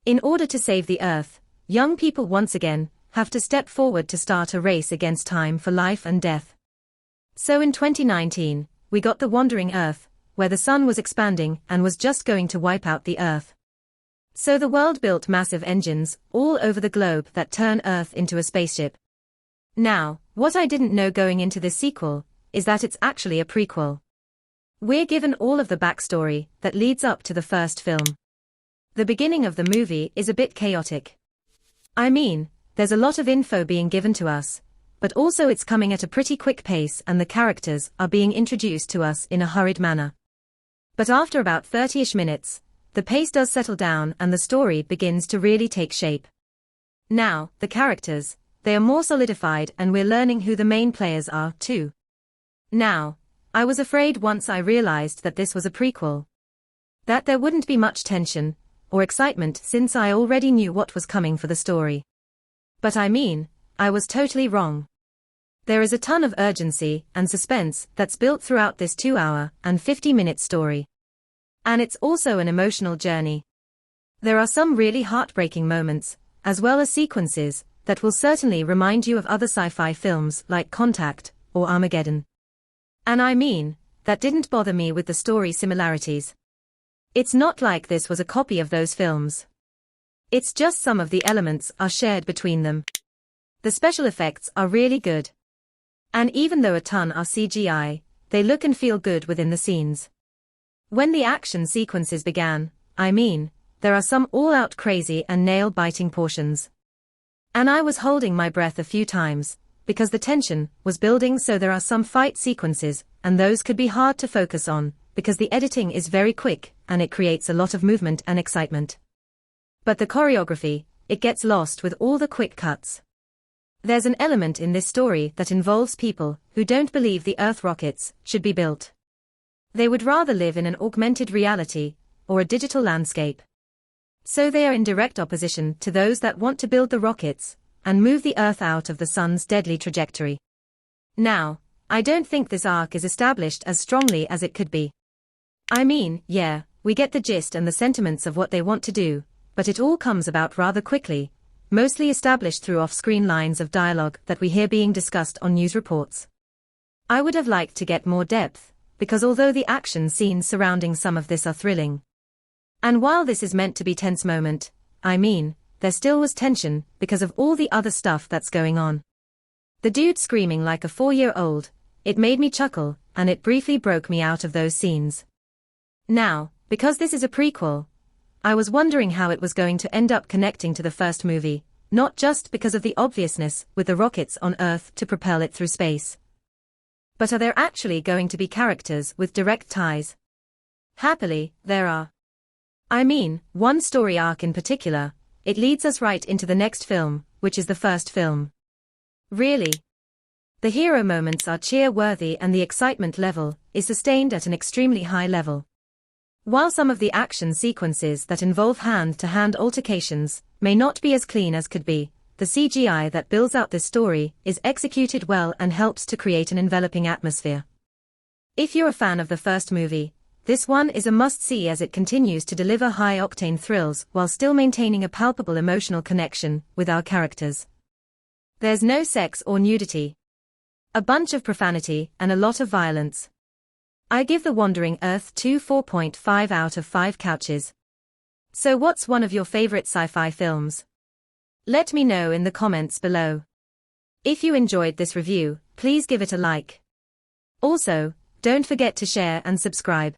In order to save the Earth, young people once again have to step forward to start a race against time for life and death. So in 2019, we got the Wandering Earth, where the sun was expanding and was just going to wipe out the Earth. So the world built massive engines all over the globe that turn Earth into a spaceship. Now, what I didn't know going into this sequel is that it's actually a prequel. We're given all of the backstory that leads up to the first film. The beginning of the movie is a bit chaotic. I mean, there's a lot of info being given to us, but also it's coming at a pretty quick pace and the characters are being introduced to us in a hurried manner. But after about 30-ish minutes, the pace does settle down and the story begins to really take shape. Now, the characters, they are more solidified and we're learning who the main players are, too. Now, I was afraid once I realized that this was a prequel, that there wouldn't be much tension or excitement since I already knew what was coming for the story. But I mean, I was totally wrong. There is a ton of urgency and suspense that's built throughout this 2-hour and 50-minute story. And it's also an emotional journey. There are some really heartbreaking moments, as well as sequences, that will certainly remind you of other sci-fi films like Contact or Armageddon. And I mean, that didn't bother me with the story similarities. It's not like this was a copy of those films. It's just some of the elements are shared between them. The special effects are really good. And even though a ton are CGI, they look and feel good within the scenes. When the action sequences began, I mean, there are some all-out crazy and nail-biting portions. And I was holding my breath a few times, because the tension was building, so there are some fight sequences, and those could be hard to focus on, because the editing is very quick, and it creates a lot of movement and excitement. But the choreography, it gets lost with all the quick cuts. There's an element in this story that involves people who don't believe the Earth rockets should be built. They would rather live in an augmented reality, or a digital landscape. So they are in direct opposition to those that want to build the rockets, and move the Earth out of the sun's deadly trajectory. Now, I don't think this arc is established as strongly as it could be. I mean, yeah, we get the gist and the sentiments of what they want to do, but it all comes about rather quickly, mostly established through off-screen lines of dialogue that we hear being discussed on news reports. I would have liked to get more depth, because although the action scenes surrounding some of this are thrilling, and while this is meant to be tense moment, I mean, there still was tension because of all the other stuff that's going on. The dude screaming like a 4-year-old, it made me chuckle, and it briefly broke me out of those scenes. Now, because this is a prequel, I was wondering how it was going to end up connecting to the first movie, not just because of the obviousness with the rockets on Earth to propel it through space. But are there actually going to be characters with direct ties? Happily, there are. I mean, one story arc in particular, it leads us right into the next film, which is the first film. Really? The hero moments are cheer-worthy and the excitement level is sustained at an extremely high level. While some of the action sequences that involve hand-to-hand altercations may not be as clean as could be, the CGI that builds out this story is executed well and helps to create an enveloping atmosphere. If you're a fan of the first movie, this one is a must-see as it continues to deliver high-octane thrills while still maintaining a palpable emotional connection with our characters. There's no sex or nudity. A bunch of profanity and a lot of violence. I give The Wandering Earth 4.5 out of 5 couches. So what's one of your favorite sci-fi films? Let me know in the comments below. If you enjoyed this review, please give it a like. Also, don't forget to share and subscribe.